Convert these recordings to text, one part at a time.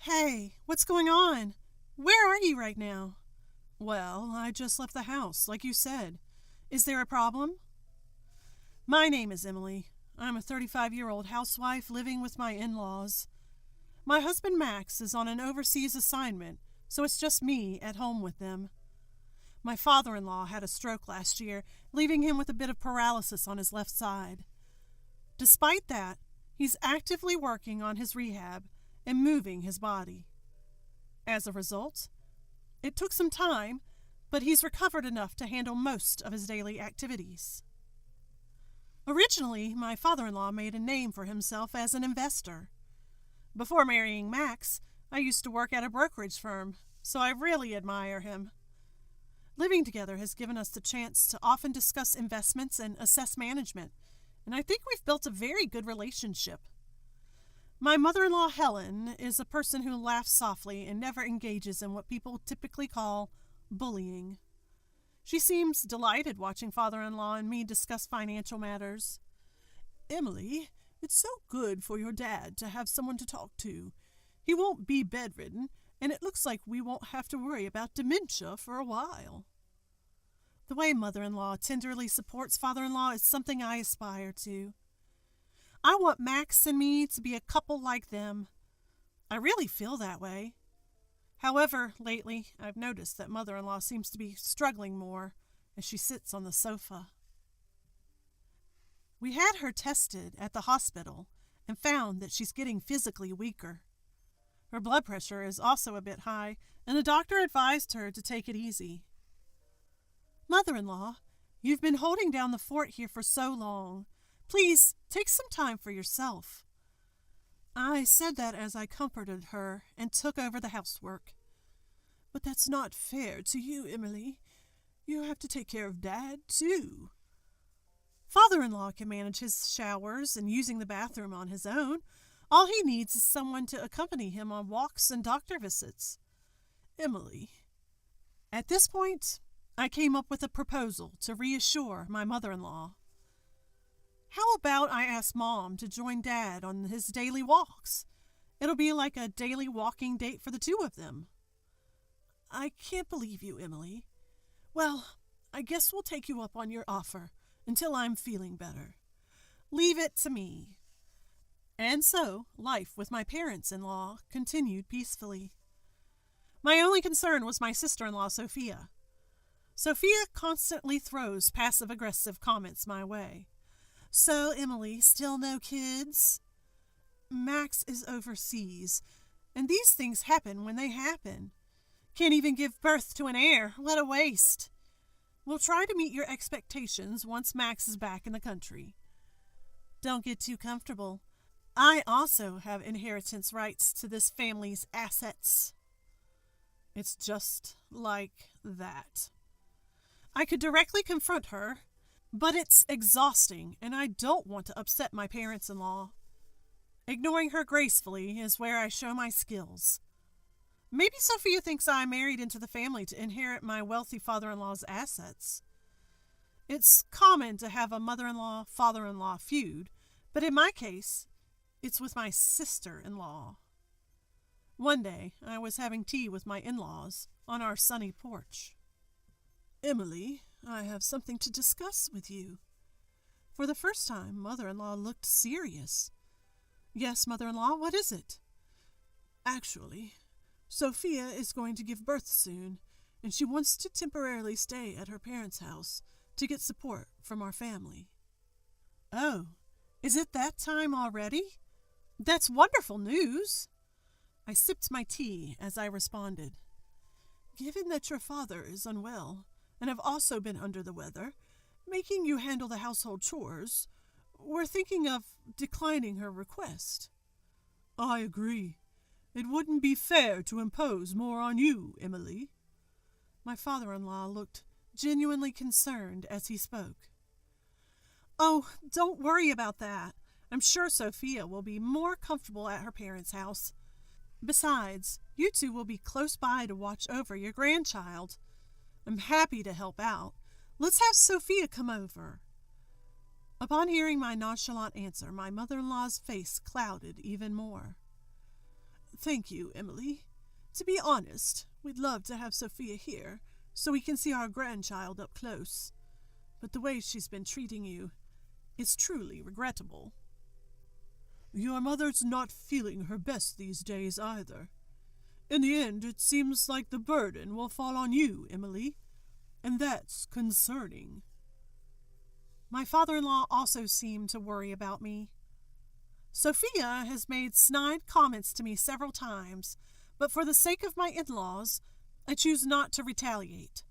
Hey, what's going on? Where are you right now? Well, I just left the house, like you said. Is there a problem? My name is Emily. I'm a 35-year-old housewife living with my in-laws. My husband Max is on an overseas assignment, so it's just me at home with them. My father-in-law had a stroke last year, leaving him with a bit of paralysis on his left side. Despite that, he's actively working on his rehab and moving his body. As a result, it took some time, but he's recovered enough to handle most of his daily activities. Originally, my father-in-law made a name for himself as an investor. Before marrying Max, I used to work at a brokerage firm, so I really admire him. Living together has given us the chance to often discuss investments and assess management, and I think we've built a very good relationship. My mother-in-law, Helen, is a person who laughs softly and never engages in what people typically call bullying. She seems delighted watching father-in-law and me discuss financial matters. Emily, it's so good for your dad to have someone to talk to. He won't be bedridden, and it looks like we won't have to worry about dementia for a while. The way mother-in-law tenderly supports father-in-law is something I aspire to. I want Max and me to be a couple like them. I really feel that way. However, lately, I've noticed that mother-in-law seems to be struggling more as she sits on the sofa. We had her tested at the hospital and found that she's getting physically weaker. Her blood pressure is also a bit high, and the doctor advised her to take it easy. Mother-in-law, you've been holding down the fort here for so long. Please, take some time for yourself. I said that as I comforted her and took over the housework. But that's not fair to you, Emily. You have to take care of Dad, too. Father-in-law can manage his showers and using the bathroom on his own. All he needs is someone to accompany him on walks and doctor visits. Emily. At this point, I came up with a proposal to reassure my mother-in-law. How about I ask Mom to join Dad on his daily walks? It'll be like a daily walking date for the two of them. I can't believe you, Emily. Well, I guess we'll take you up on your offer until I'm feeling better. Leave it to me. And so, life with my parents-in-law continued peacefully. My only concern was my sister-in-law, Sophia. Sophia constantly throws passive-aggressive comments my way. So, Emily, still no kids? Max is overseas, and these things happen when they happen. Can't even give birth to an heir. What a waste. We'll try to meet your expectations once Max is back in the country. Don't get too comfortable. I also have inheritance rights to this family's assets. It's just like that. I could directly confront her, but it's exhausting, and I don't want to upset my parents-in-law. Ignoring her gracefully is where I show my skills. Maybe Sophia thinks I married into the family to inherit my wealthy father-in-law's assets. It's common to have a mother-in-law, father-in-law feud, but in my case, it's with my sister-in-law. One day, I was having tea with my in-laws on our sunny porch. Emily, I have something to discuss with you. For the first time, mother-in-law looked serious. Yes, mother-in-law, what is it? Actually, Sophia is going to give birth soon, and she wants to temporarily stay at her parents' house to get support from our family. Oh, is it that time already? That's wonderful news. I sipped my tea as I responded. Given that your father is unwell, and have also been under the weather, making you handle the household chores, we're thinking of declining her request. I agree. It wouldn't be fair to impose more on you, Emily. My father-in-law looked genuinely concerned as he spoke. Oh, don't worry about that. I'm sure Sophia will be more comfortable at her parents' house. Besides, you two will be close by to watch over your grandchild. I'm happy to help out. Let's have Sophia come over. Upon hearing my nonchalant answer, my mother-in-law's face clouded even more. Thank you, Emily. To be honest, we'd love to have Sophia here so we can see our grandchild up close. But the way she's been treating you is truly regrettable. Your mother's not feeling her best these days either. In the end, it seems like the burden will fall on you, Emily, and that's concerning. My father-in-law also seemed to worry about me. Sophia has made snide comments to me several times, but for the sake of my in-laws, I choose not to retaliate.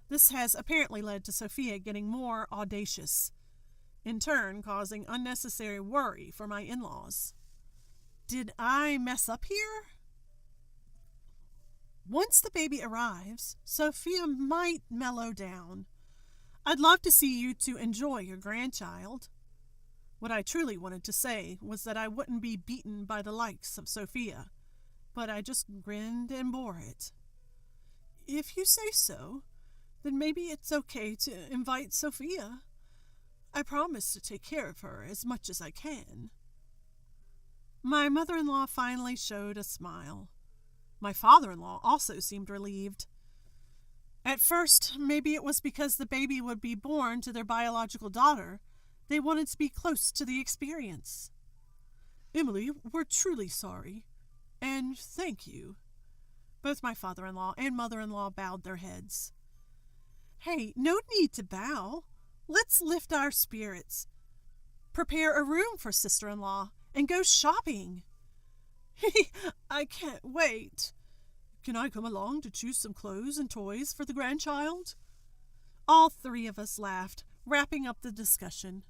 This has apparently led to Sophia getting more audacious, in turn causing unnecessary worry for my in-laws. Did I mess up here? Once the baby arrives, Sophia might mellow down. I'd love to see you two enjoy your grandchild. What I truly wanted to say was that I wouldn't be beaten by the likes of Sophia, but I just grinned and bore it. If you say so, then maybe it's okay to invite Sophia. I promise to take care of her as much as I can. My mother-in-law finally showed a smile. My father-in-law also seemed relieved. At first, maybe it was because the baby would be born to their biological daughter. They wanted to be close to the experience. Emily, we're truly sorry. And thank you. Both my father-in-law and mother-in-law bowed their heads. Hey, no need to bow. Let's lift our spirits. Prepare a room for sister-in-law and go shopping. I can't wait. Can I come along to choose some clothes and toys for the grandchild? All three of us laughed, wrapping up the discussion.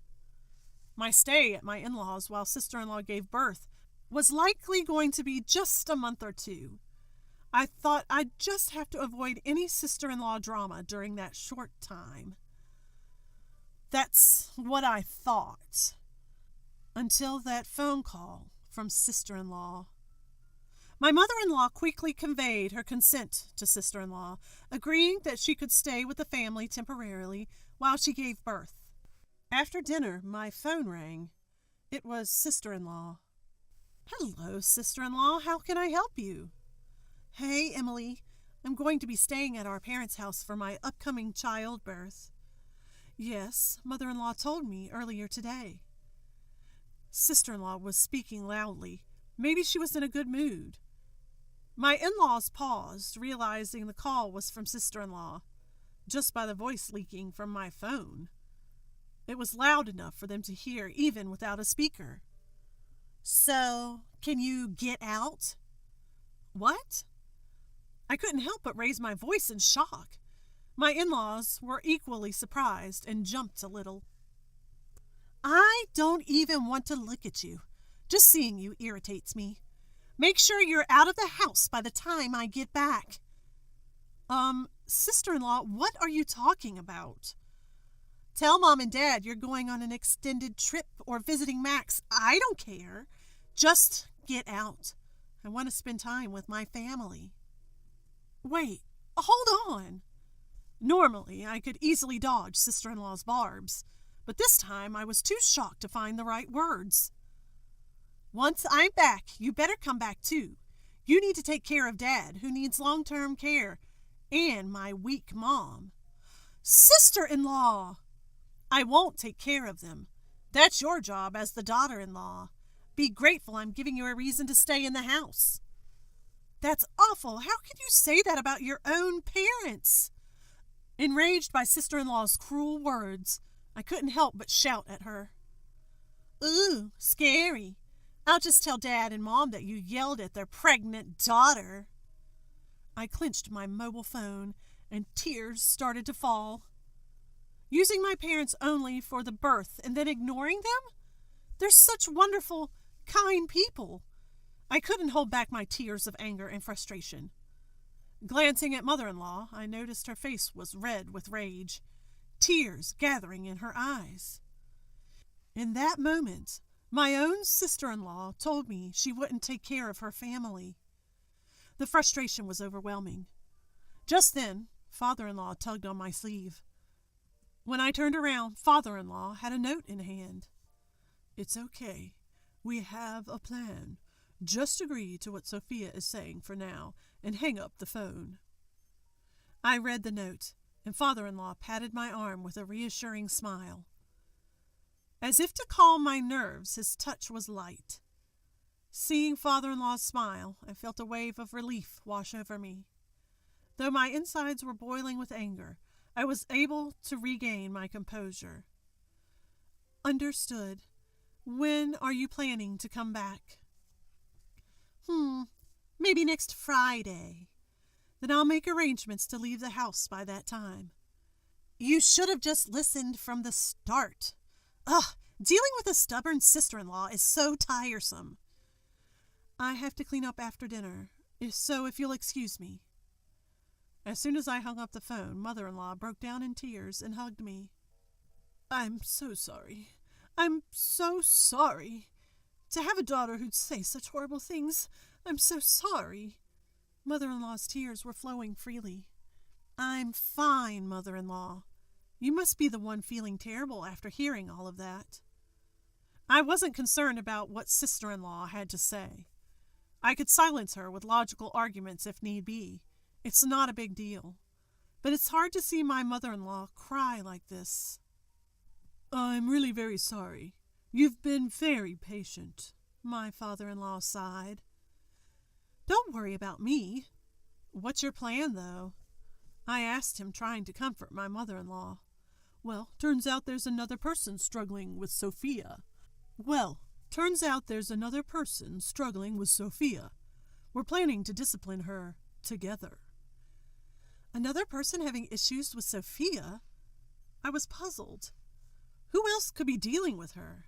My stay at my in-laws while sister-in-law gave birth was likely going to be just a month or two. I thought I'd just have to avoid any sister-in-law drama during that short time. That's what I thought. Until that phone call from sister-in-law. My mother-in-law quickly conveyed her consent to sister-in-law, agreeing that she could stay with the family temporarily while she gave birth. After dinner, my phone rang. It was sister-in-law. Hello, sister-in-law. How can I help you? Hey, Emily. I'm going to be staying at our parents' house for my upcoming childbirth. Yes, mother-in-law told me earlier today. Sister-in-law was speaking loudly. Maybe she was in a good mood. My in-laws paused, realizing the call was from sister-in-law, just by the voice leaking from my phone. It was loud enough for them to hear even without a speaker. So, can you get out? What? I couldn't help but raise my voice in shock. My in-laws were equally surprised and jumped a little. I don't even want to look at you. Just seeing you irritates me. Make sure you're out of the house by the time I get back. Sister-in-law, what are you talking about? Tell Mom and Dad you're going on an extended trip or visiting Max. I don't care. Just get out. I want to spend time with my family. Wait, hold on. Normally, I could easily dodge sister-in-law's barbs, but this time I was too shocked to find the right words. Once I'm back, you better come back too. You need to take care of Dad, who needs long-term care, and my weak mom. Sister-in-law! I won't take care of them. That's your job as the daughter-in-law. Be grateful I'm giving you a reason to stay in the house. That's awful. How can you say that about your own parents? Enraged by sister-in-law's cruel words, I couldn't help but shout at her. Ooh, scary. I'll just tell Dad and Mom that you yelled at their pregnant daughter. I clenched my mobile phone, and tears started to fall. Using my parents only for the birth and then ignoring them? They're such wonderful, kind people. I couldn't hold back my tears of anger and frustration. Glancing at mother-in-law, I noticed her face was red with rage, tears gathering in her eyes. In that moment, my own sister-in-law told me she wouldn't take care of her family. The frustration was overwhelming. Just then, father-in-law tugged on my sleeve. When I turned around, father-in-law had a note in hand. It's okay. We have a plan. Just agree to what Sophia is saying for now and hang up the phone." I read the note, and father-in-law patted my arm with a reassuring smile. As if to calm my nerves, his touch was light. Seeing father-in-law's smile, I felt a wave of relief wash over me. Though my insides were boiling with anger, I was able to regain my composure. "Understood. When are you planning to come back?" Maybe next Friday. Then I'll make arrangements to leave the house by that time." "You should have just listened from the start. Dealing with a stubborn sister-in-law is so tiresome." "I have to clean up after dinner, if you'll excuse me." As soon as I hung up the phone, mother-in-law broke down in tears and hugged me. "I'm so sorry. I'm so sorry. To have a daughter who'd say such horrible things. I'm so sorry." Mother-in-law's tears were flowing freely. "I'm fine, mother-in-law. You must be the one feeling terrible after hearing all of that." I wasn't concerned about what sister-in-law had to say. I could silence her with logical arguments if need be. It's not a big deal. But it's hard to see my mother-in-law cry like this. "I'm really very sorry. You've been very patient," my father-in-law sighed. "Don't worry about me. What's your plan, though?" I asked him, trying to comfort my mother-in-law. "Well, turns out there's another person struggling with Sophia. We're planning to discipline her together." Another person having issues with Sophia? I was puzzled. Who else could be dealing with her?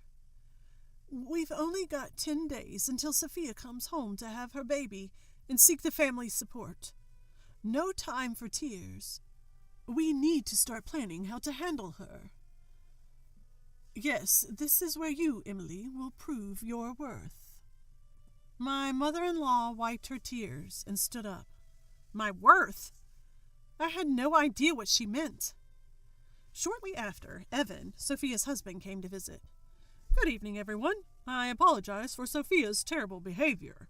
"We've only got 10 days until Sophia comes home to have her baby and seek the family support. No time for tears. We need to start planning how to handle her." "Yes, this is where you, Emily, will prove your worth." My mother-in-law wiped her tears and stood up. My worth? I had no idea what she meant. Shortly after, Evan, Sophia's husband, came to visit. "Good evening, everyone. I apologize for Sophia's terrible behavior."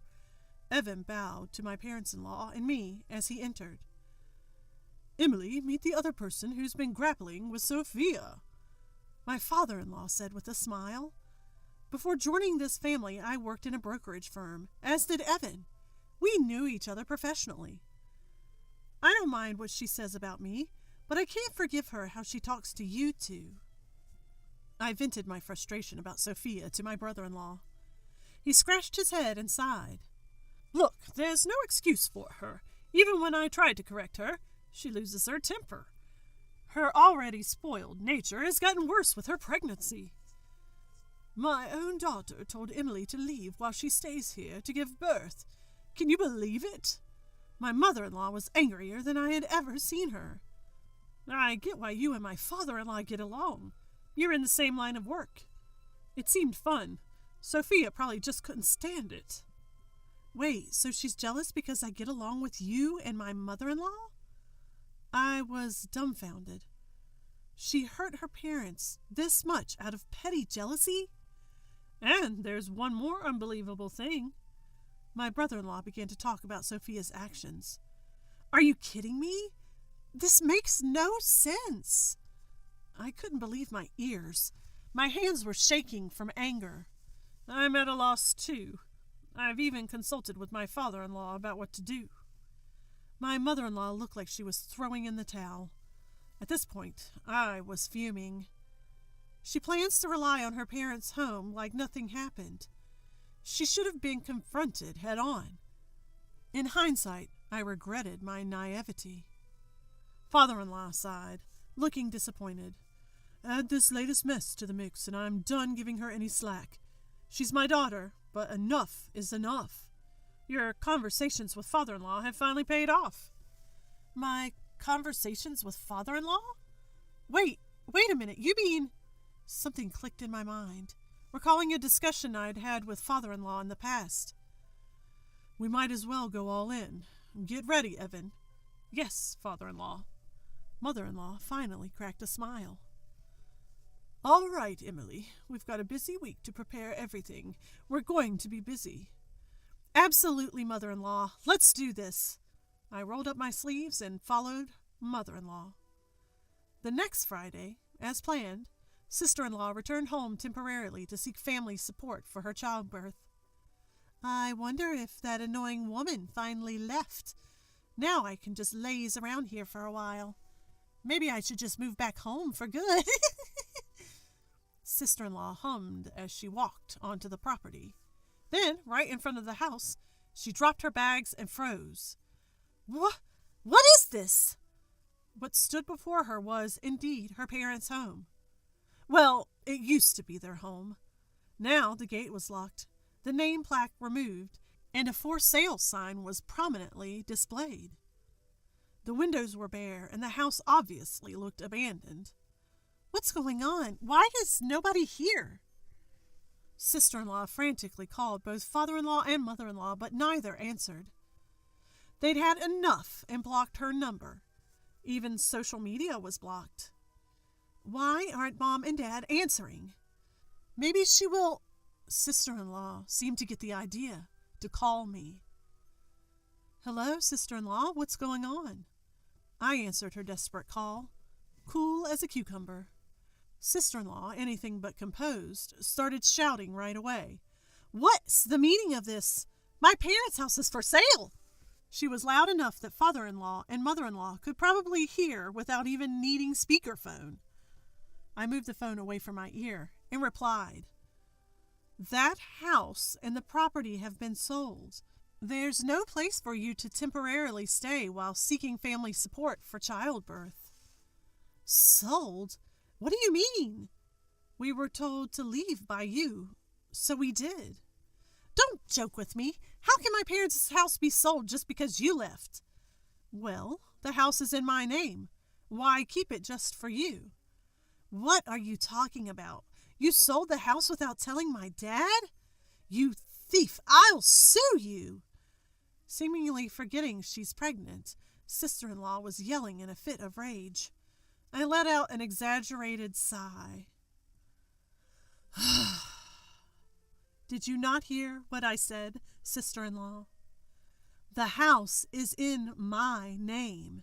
Evan bowed to my parents-in-law and me as he entered. "Emily, meet the other person who's been grappling with Sophia," my father-in-law said with a smile. Before joining this family, I worked in a brokerage firm, as did Evan. We knew each other professionally. I don't mind what she says about me, but I can't forgive her how she talks to you two. I vented my frustration about Sophia to my brother-in-law. He scratched his head and sighed. "Look, there's no excuse for her. Even when I tried to correct her, she loses her temper. Her already spoiled nature has gotten worse with her pregnancy. My own daughter told Emily to leave while she stays here to give birth. Can you believe it?" My mother-in-law was angrier than I had ever seen her. "I get why you and my father-in-law get along. You're in the same line of work. It seemed fun. Sophia probably just couldn't stand it." "Wait, so she's jealous because I get along with you and my mother-in-law?" I was dumbfounded. She hurt her parents this much out of petty jealousy? "And there's one more unbelievable thing." My brother-in-law began to talk about Sophia's actions. "Are you kidding me? This makes no sense." I couldn't believe my ears. My hands were shaking from anger. "I'm at a loss, too. I've even consulted with my father-in-law about what to do." My mother-in-law looked like she was throwing in the towel. At this point, I was fuming. She plans to rely on her parents' home like nothing happened. She should have been confronted head-on. In hindsight, I regretted my naivety. Father-in-law sighed, looking disappointed. "Add this latest mess to the mix, and I'm done giving her any slack. She's my daughter, but enough is enough. Your conversations with father-in-law have finally paid off." "My conversations with father-in-law? Wait a minute, you mean..." Something clicked in my mind, recalling a discussion I'd had with father-in-law in the past. "We might as well go all in. Get ready, Evan." "Yes, father-in-law." Mother-in-law finally cracked a smile. "All right, Emily. We've got a busy week to prepare everything. We're going to be busy. Absolutely, mother-in-law. Let's do this. I rolled up my sleeves and followed mother-in-law. The next Friday, as planned, sister-in-law returned home temporarily to seek family support for her childbirth. I wonder if that annoying woman finally left. Now I can just laze around here for a while. Maybe I should just move back home for good. Sister-in-law hummed as she walked onto the property. Then, right in front of the house, she dropped her bags and froze. What is this? What stood before her was, indeed, her parents' home. Well, it used to be their home. Now the gate was locked, the name plaque removed, and a for sale sign was prominently displayed. The windows were bare, and the house obviously looked abandoned. What's going on? Why is nobody here? Sister-in-law frantically called both father-in-law and mother-in-law, but neither answered. They'd had enough and blocked her number. Even social media was blocked. Why aren't Mom and Dad answering? Maybe she will... Sister-in-law seemed to get the idea to call me. Hello, sister-in-law, what's going on? I answered her desperate call, cool as a cucumber. Sister-in-law, anything but composed, started shouting right away. What's the meaning of this? My parents' house is for sale! She was loud enough that father-in-law and mother-in-law could probably hear without even needing speakerphone. I moved the phone away from my ear and replied, That house and the property have been sold. There's no place for you to temporarily stay while seeking family support for childbirth. Sold? What do you mean? We were told to leave by you, so we did. Don't joke with me. How can my parents' house be sold just because you left? Well, the house is in my name. Why keep it just for you? What are you talking about? You sold the house without telling my dad? You thief! I'll sue you! Seemingly forgetting she's pregnant, sister-in-law was yelling in a fit of rage. I let out an exaggerated sigh. Did you not hear what I said, sister-in-law? The house is in my name.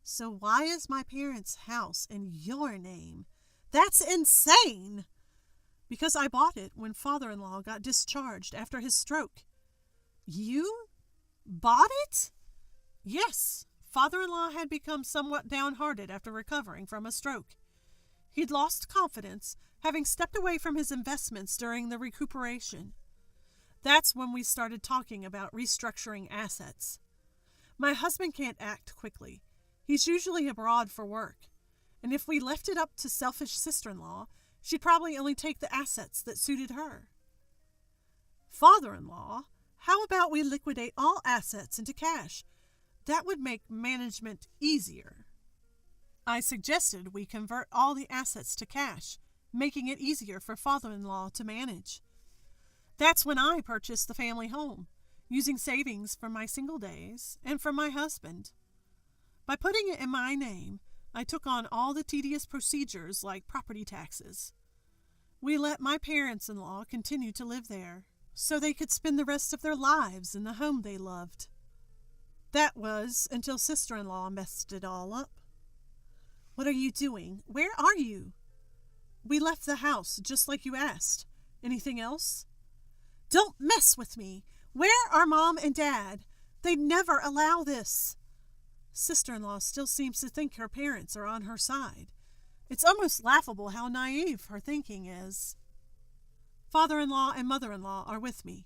So why is my parents' house in your name? That's insane! Because I bought it when father-in-law got discharged after his stroke. You bought it? Yes. Father-in-law had become somewhat downhearted after recovering from a stroke. He'd lost confidence, having stepped away from his investments during the recuperation. That's when we started talking about restructuring assets. My husband can't act quickly. He's usually abroad for work. And if we left it up to selfish sister-in-law, she'd probably only take the assets that suited her. Father-in-law, how about we liquidate all assets into cash? That would make management easier. I suggested we convert all the assets to cash, making it easier for father-in-law to manage. That's when I purchased the family home, using savings from my single days and from my husband. By putting it in my name, I took on all the tedious procedures like property taxes. We let my parents-in-law continue to live there, so they could spend the rest of their lives in the home they loved. That was until sister-in-law messed it all up. What are you doing? Where are you? We left the house, just like you asked. Anything else? Don't mess with me! Where are Mom and Dad? They'd never allow this. Sister-in-law still seems to think her parents are on her side. It's almost laughable how naive her thinking is. Father-in-law and mother-in-law are with me.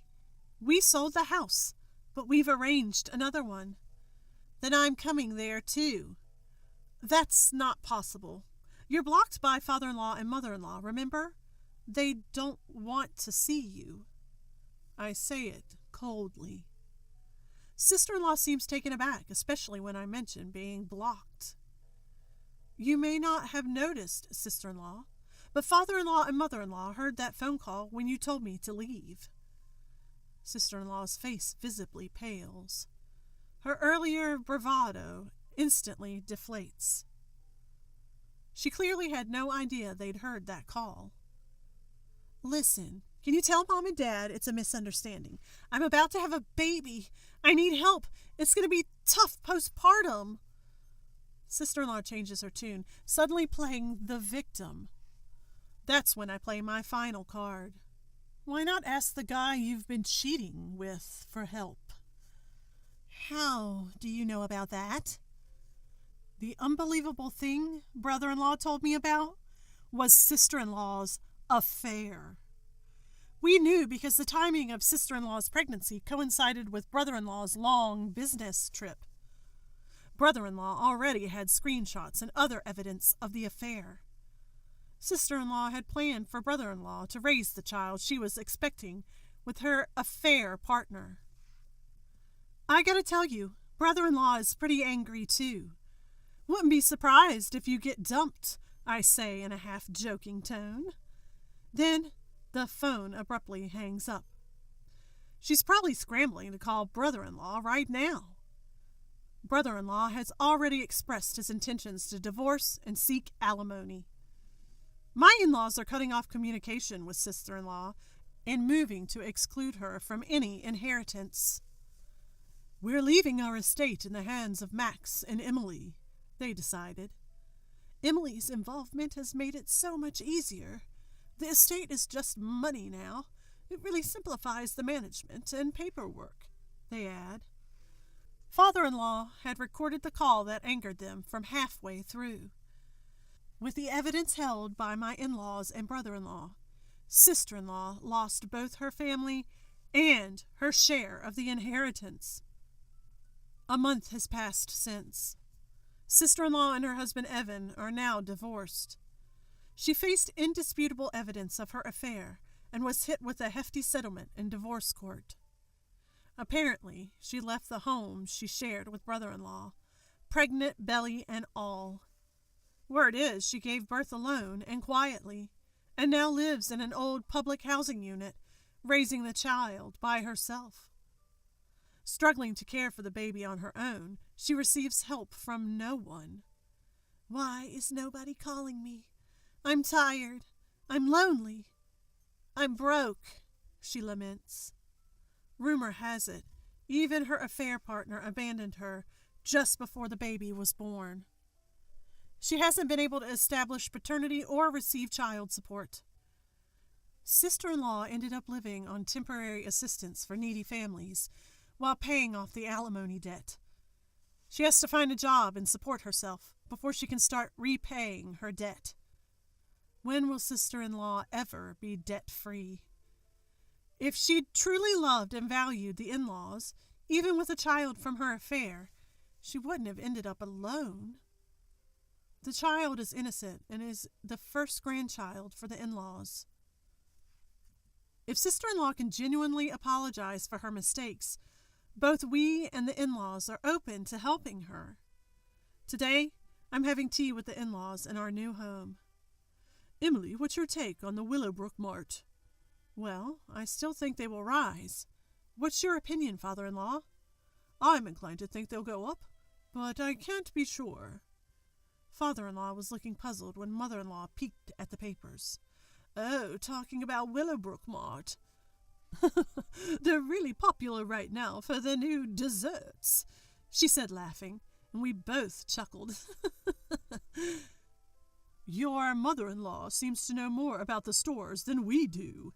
We sold the house, but we've arranged another one. Then I'm coming there too. That's not possible. You're blocked by father-in-law and mother-in-law, remember? They don't want to see you. I say it coldly. Sister-in-law seems taken aback, especially when I mention being blocked. You may not have noticed, sister-in-law, but father-in-law and mother-in-law heard that phone call when you told me to leave. Sister-in-law's face visibly pales. Her earlier bravado instantly deflates. She clearly had no idea they'd heard that call. Listen, Can you tell Mom and Dad it's a misunderstanding? I'm about to have a baby. I need help. It's going to be tough postpartum. Sister-in-law changes her tune, suddenly playing the victim. That's when I play my final card. Why not ask the guy you've been cheating with for help? How do you know about that? The unbelievable thing brother-in-law told me about was sister-in-law's affair. We knew because the timing of sister-in-law's pregnancy coincided with brother-in-law's long business trip. Brother-in-law already had screenshots and other evidence of the affair. Sister-in-law had planned for brother-in-law to raise the child she was expecting with her affair partner. I gotta tell you, brother-in-law is pretty angry too. Wouldn't be surprised if you get dumped, I say in a half-joking tone. Then the phone abruptly hangs up. She's probably scrambling to call brother-in-law right now. Brother-in-law has already expressed his intentions to divorce and seek alimony. My in-laws are cutting off communication with sister-in-law and moving to exclude her from any inheritance. We're leaving our estate in the hands of Max and Emily, they decided. Emily's involvement has made it so much easier. The estate is just money now. It really simplifies the management and paperwork, they add. Father-in-law had recorded the call that angered them from halfway through. With the evidence held by my in-laws and brother-in-law, sister-in-law lost both her family and her share of the inheritance. A month has passed since. Sister-in-law and her husband Evan are now divorced. She faced indisputable evidence of her affair and was hit with a hefty settlement in divorce court. Apparently, she left the home she shared with brother-in-law, pregnant belly and all. Word is she gave birth alone and quietly, and now lives in an old public housing unit, raising the child by herself. Struggling to care for the baby on her own, she receives help from no one. Why is nobody calling me? I'm tired. I'm lonely. I'm broke, she laments. Rumor has it, even her affair partner abandoned her just before the baby was born. She hasn't been able to establish paternity or receive child support. Sister-in-law ended up living on temporary assistance for needy families while paying off the alimony debt. She has to find a job and support herself before she can start repaying her debt. When will sister-in-law ever be debt-free? If she'd truly loved and valued the in-laws, even with a child from her affair, she wouldn't have ended up alone. The child is innocent and is the first grandchild for the in-laws. If sister-in-law can genuinely apologize for her mistakes, both we and the in-laws are open to helping her. Today, I'm having tea with the in-laws in our new home. Emily, what's your take on the Willowbrook Mart? Well, I still think they will rise. What's your opinion, father-in-law? I'm inclined to think they'll go up, but I can't be sure. Father-in-law was looking puzzled when mother-in-law peeked at the papers. Oh, talking about Willowbrook Mart. They're really popular right now for their new desserts, she said, laughing, and we both chuckled. Your mother-in-law seems to know more about the stores than we do.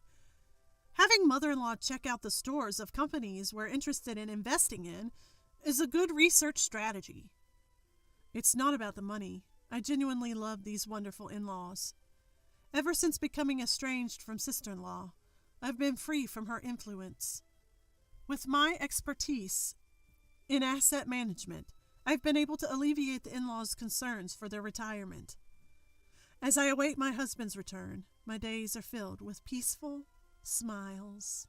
Having mother-in-law check out the stores of companies we're interested in investing in is a good research strategy. It's not about the money. I genuinely love these wonderful in-laws. Ever since becoming estranged from sister-in-law, I've been free from her influence. With my expertise in asset management, I've been able to alleviate the in-laws' concerns for their retirement. As I await my husband's return, my days are filled with peaceful smiles.